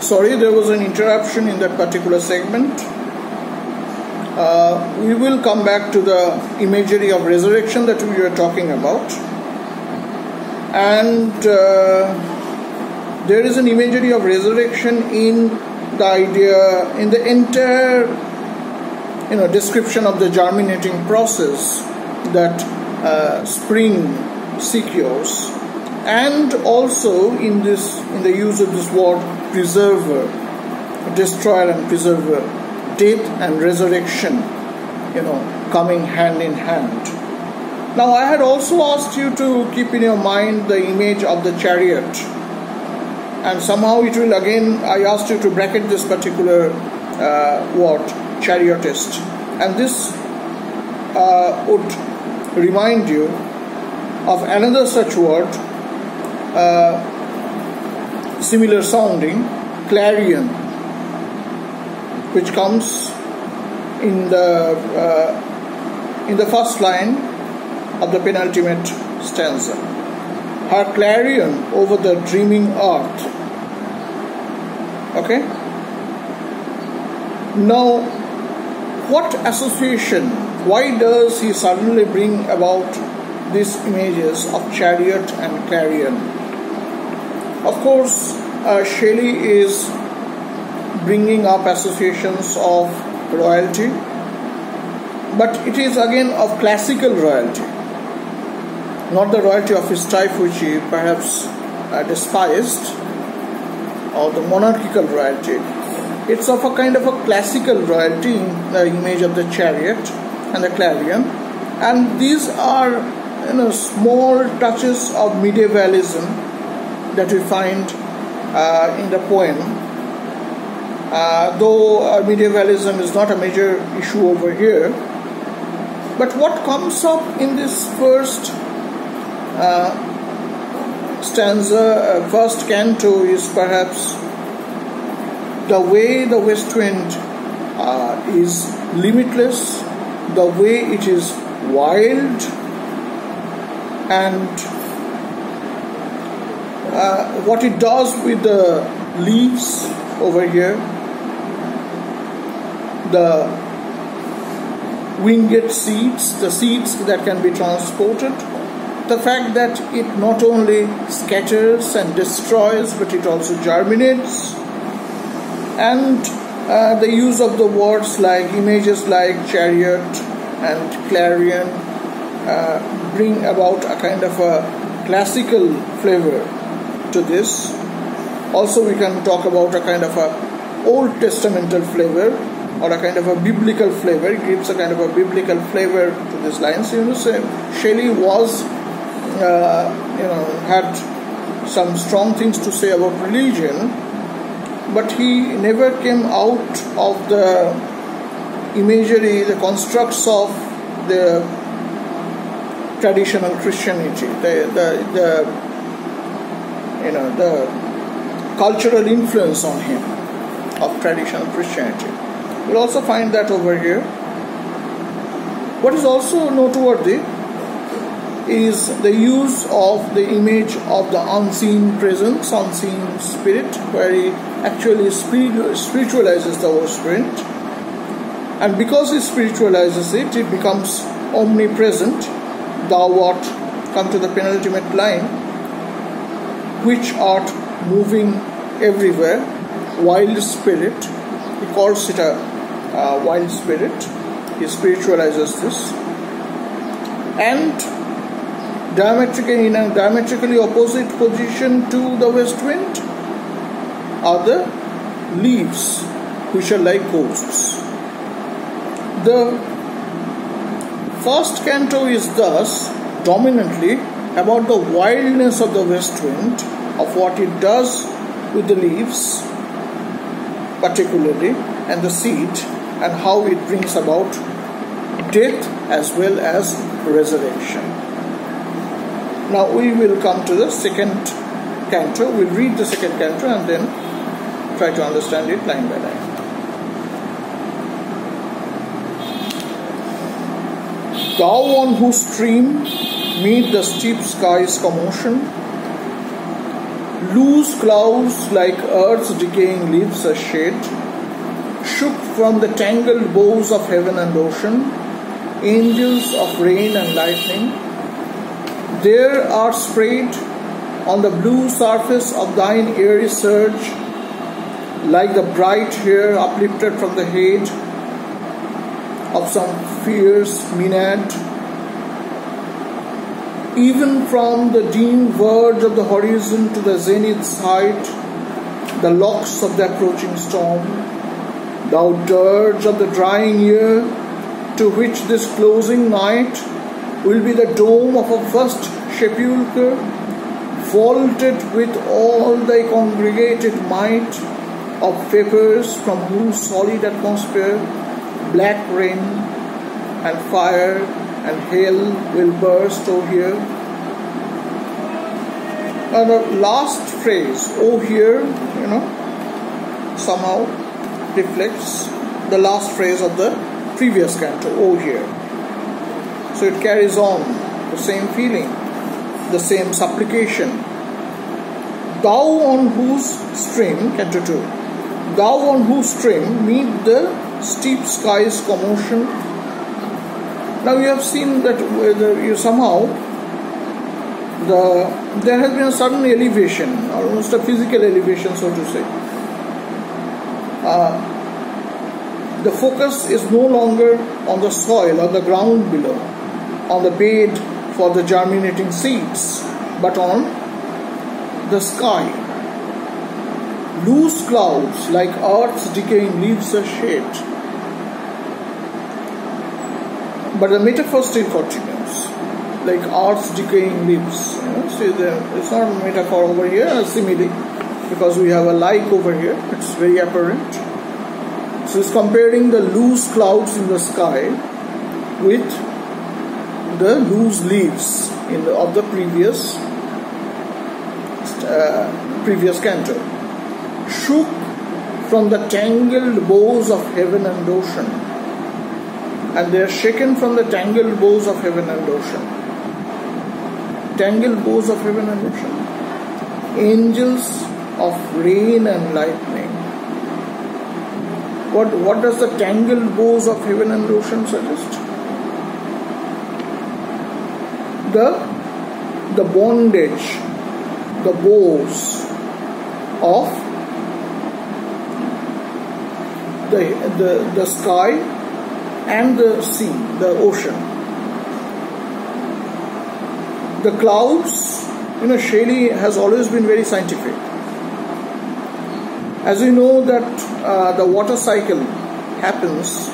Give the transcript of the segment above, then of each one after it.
Sorry, there was an interruption in that particular segment. We will come back to the imagery of resurrection that we were talking about. And there is an imagery of resurrection in the idea, in the entire description of the germinating process that spring secures, and also in the use of this word preserver, destroyer and preserver, death and resurrection, coming hand in hand. Now, I had also asked you to keep in your mind the image of the chariot, and somehow it will again, I asked you to bracket this particular word, chariotist, and this would remind you of another such word, similar sounding, clarion, which comes in the first line of the penultimate stanza. Her clarion over the dreaming earth. Okay? Now, what association, why does he suddenly bring about these images of chariot and clarion? Of course, Shelley is bringing up associations of royalty, but it is again of classical royalty, not the royalty of his type which he perhaps despised, or the monarchical royalty. It's of a kind of a classical royalty in the image of the chariot and the clarion, and these are small touches of medievalism that we find in the poem. Though medievalism is not a major issue over here, but what comes up in this first stanza, first canto, is perhaps the way the west wind is limitless, the way it is wild, and what it does with the leaves over here, the winged seeds, the seeds that can be transported, the fact that it not only scatters and destroys, but it also germinates, and the use of the words like images like chariot and clarion bring about a kind of a classical flavor to this. Also, we can talk about a kind of a Old Testamental flavor, or a kind of a biblical flavor. It gives a kind of a biblical flavor to these lines. Shelley was, had some strong things to say about religion, but he never came out of the imagery, the constructs of the traditional Christianity, the cultural influence on him of traditional Christianity. We'll also find that over here. What is also noteworthy is the use of the image of the unseen presence, unseen spirit, where he actually spiritualizes the Holy Spirit. And because he spiritualizes it, it becomes omnipresent. Thou art, come to the penultimate line, which art moving everywhere, wild spirit. He calls it a wild spirit. He spiritualizes this. And in a diametrically opposite position to the west wind are the leaves, which are like ghosts. The first canto is thus dominantly about the wildness of the west wind, of what it does with the leaves particularly, and the seed, and how it brings about death as well as resurrection. Now we will come to the second canto. We'll read the second canto and then try to understand it line by line. Thou on whose stream meet the steep sky's commotion, Loose clouds like earth's decaying leaves are shed, shook from the tangled bows of heaven and ocean, angels of rain and lightning. There are sprayed on the blue surface of thine airy surge, like the bright hair uplifted from the head of some fierce Maenad. Even from the dim verge of the horizon to the zenith's height, the locks of the approaching storm, thou dirge of the drying year, to which this closing night will be the dome of a first sepulchre, vaulted with all thy congregated might of vapors from whose solid atmosphere black rain and fire and hail will burst, O here. And the last phrase, O here, somehow reflects the last phrase of the previous canto, O here. So it carries on the same feeling, the same supplication. Thou on whose stream, canto 2, thou on whose stream meet the steep sky's commotion. Now you have seen that there has been a sudden elevation, almost a physical elevation, so to say. The focus is no longer on the soil or the ground below, on the bed for the germinating seeds, but on the sky. Loose clouds like earth's decaying leaves are shed. But the metaphor still continues, like earth's decaying leaves. See, it's not a metaphor over here, a simile, because we have a like over here. It's very apparent. So it's comparing the loose clouds in the sky with the loose leaves of the previous canto. Shook from the tangled bows of heaven and ocean. And they are shaken from the tangled bows of heaven and ocean. Tangled bows of heaven and ocean. Angels of rain and lightning. What does the tangled bows of heaven and ocean suggest? The bondage, the bows of the sky and the sea, the ocean. The clouds, Shelley has always been very scientific. As we know that the water cycle happens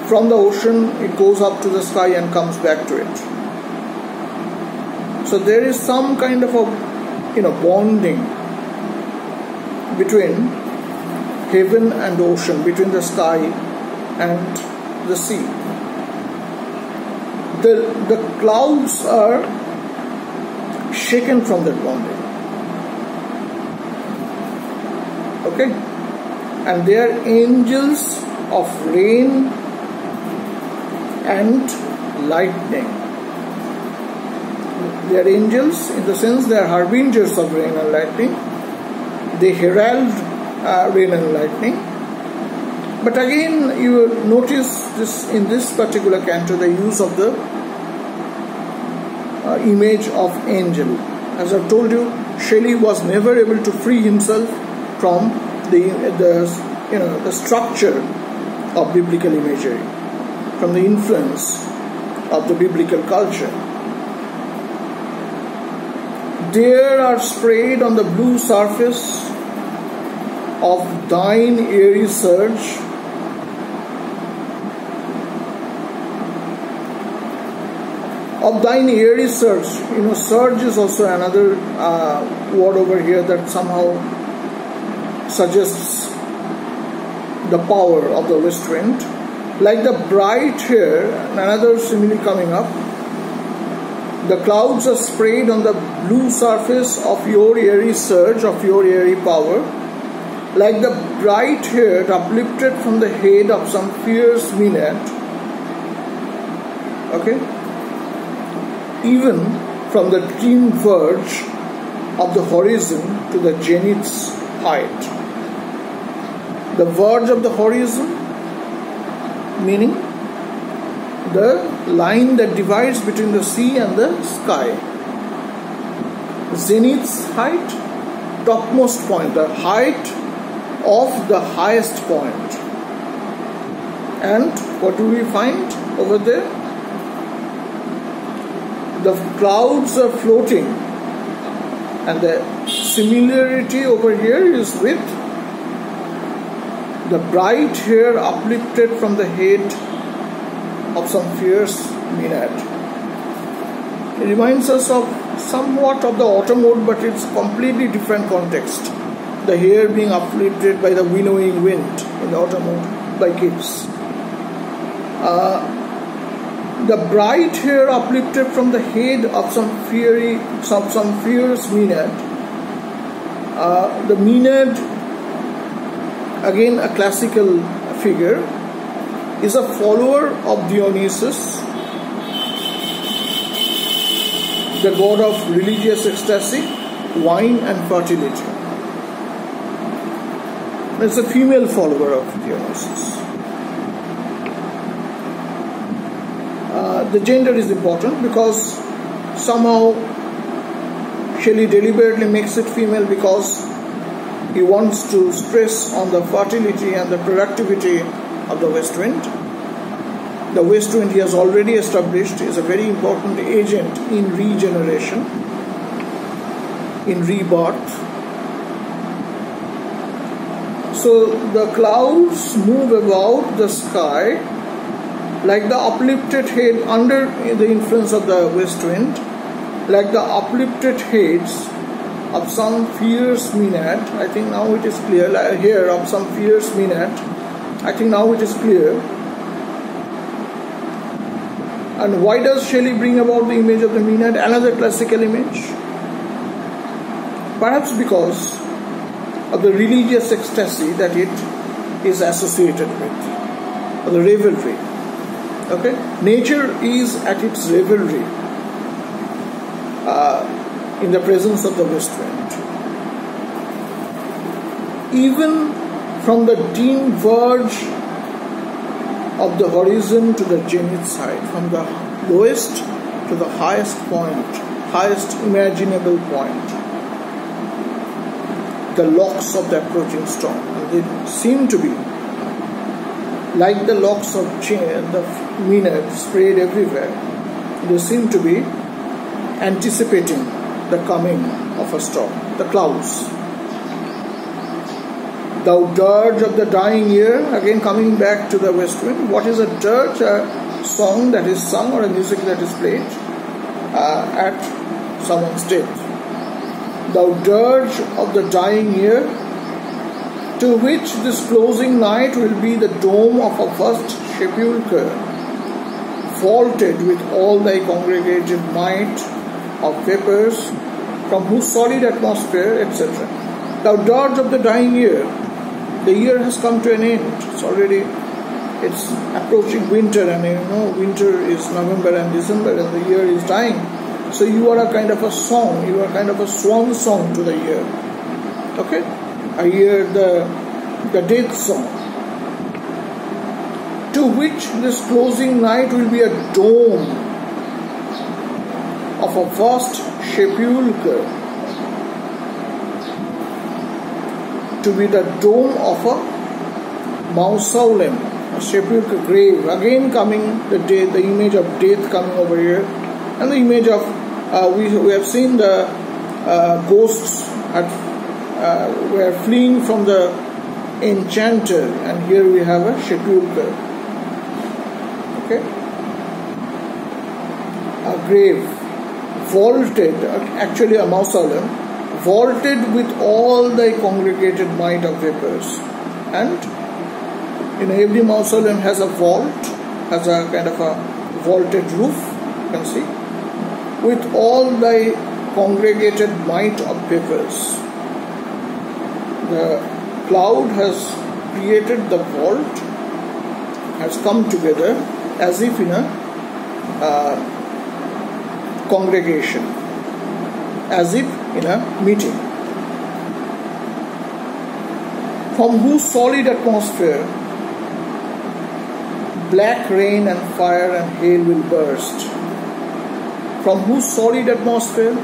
from the ocean, it goes up to the sky and comes back to it. So there is some kind of a bonding between heaven and ocean, between the sky and the sea. The clouds are shaken from that bonding. Okay? And they are angels of rain and lightning. They are angels in the sense they are harbingers of rain and lightning. They herald rain and lightning. But again, you notice this in this particular canto, the use of the image of angel. As I've told you, Shelley was never able to free himself from the structure of biblical imagery, from the influence of the biblical culture. There are sprayed on the blue surface of thine airy surge, of thine airy surge. Surge is also another word over here that somehow suggests the power of the west wind. Like the bright hair, another simile coming up. The clouds are sprayed on the blue surface of your airy surge, of your airy power, like the bright hair uplifted from the head of some fierce Maenad. Okay? Even from the dim verge of the horizon to the zenith's height. The verge of the horizon, meaning the line that divides between the sea and the sky. Zenith's height, topmost point, the height of the highest point. And what do we find over there? The clouds are floating, and the similarity over here is with the bright hair uplifted from the head of some fierce Maenad. It reminds us of somewhat of the autumn mode, but it's completely different context. The hair being uplifted by the winnowing wind in the autumn mode by Gibbs. The bright hair uplifted from the head of some fierce Maenad. The Maenad, again a classical figure, is a follower of Dionysus, the god of religious ecstasy, wine and fertility. It's a female follower of Dionysus. The gender is important because somehow Shelley deliberately makes it female because he wants to stress on the fertility and the productivity of the west wind. The west wind, he has already established, is a very important agent in regeneration, in rebirth. So the clouds move about the sky like the uplifted head under the influence of the west wind, like the uplifted heads of some fierce Maenad. I think now it is clear, like here of some fierce Maenad. I think now it is clear. And why does Shelley bring about the image of the Maenad, another classical image? Perhaps because of the religious ecstasy that it is associated with, or the revelry. Okay, nature is at its revelry in the presence of the west wind. Even from the dim verge of the horizon to the zenith side, from the lowest to the highest point, highest imaginable point, the locks of the approaching storm, and they seem to be like the locks of the Maenad sprayed everywhere. They seem to be anticipating the coming of a storm, the clouds. Thou dirge of the dying year, again coming back to the west wind. What is a dirge? A song that is sung or a music that is played at someone's death. Thou dirge of the dying year, to which this closing night will be the dome of a first sepulchre, vaulted with all thy congregated might of vapors, from whose solid atmosphere, etc. Thou dirge of the dying year, the year has come to an end. It's approaching winter, and you know winter is November and December, and the year is dying. So you are a kind of a song, you are kind of a swan song to the year. Okay? I hear the death song, to which this closing night will be a dome of a vast sepulchre, to be the dome of a mausoleum, a sepulchre, grave. Again coming the image of death coming over here, and the image of we have seen the ghosts were fleeing from the enchanter, and here we have a sepulchre. Okay, a grave, vaulted, actually a mausoleum, vaulted with all thy congregated might of vapors. And every mausoleum has a vault, has a kind of a vaulted roof, you can see, with all thy congregated might of vapors. The cloud has created the vault, has come together as if in a congregation, as if in a meeting. From whose solid atmosphere black rain and fire and hail will burst. From whose solid atmosphere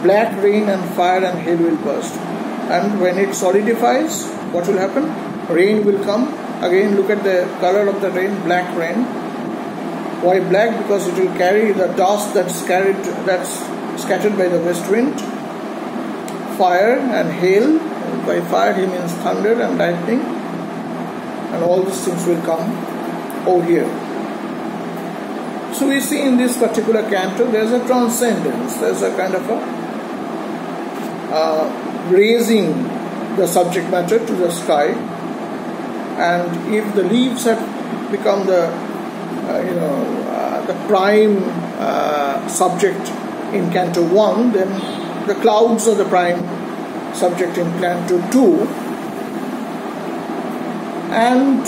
black rain and fire and hail will burst. And when it solidifies, what will happen? Rain will come. Again, look at the color of the rain, black rain. Why black? Because it will carry the dust that's scattered by the west wind. Fire and hail. By fire he means thunder and lightning. And all these things will come over here. So we see in this particular canto there's a transcendence. There's a kind of a raising the subject matter to the sky. And if the leaves have become the prime subject in Canto 1, then the clouds are the prime subject in Canto 2, and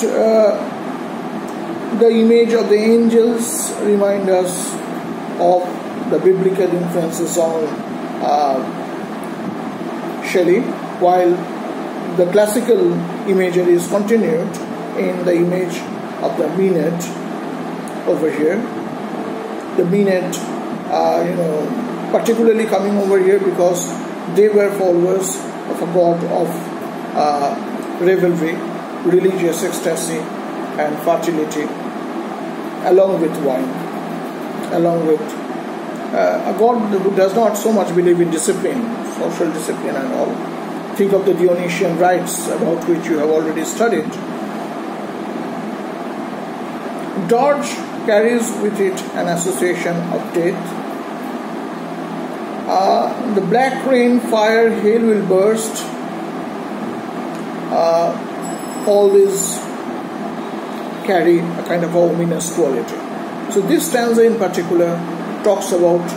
the image of the angels remind us of the biblical influences on Shelley, while the classical imagery is continued in the image of the Maenad over here. The Maenad, particularly coming over here because they were followers of a god of revelry, religious ecstasy and fertility, along with wine, along with a god who does not so much believe in discipline, social discipline and all. Think of the Dionysian rites, about which you have already studied. Dirge carries with it an association of death. The black rain, fire, hail will burst. All these carry a kind of ominous quality. So this stanza in particular talks about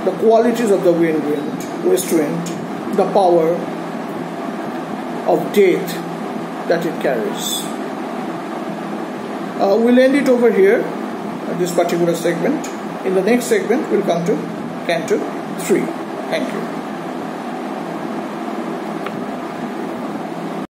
the qualities of the west wind, the power of death that it carries. We'll end it over here, this particular segment. In the next segment, we'll come to Canto 3. Thank you.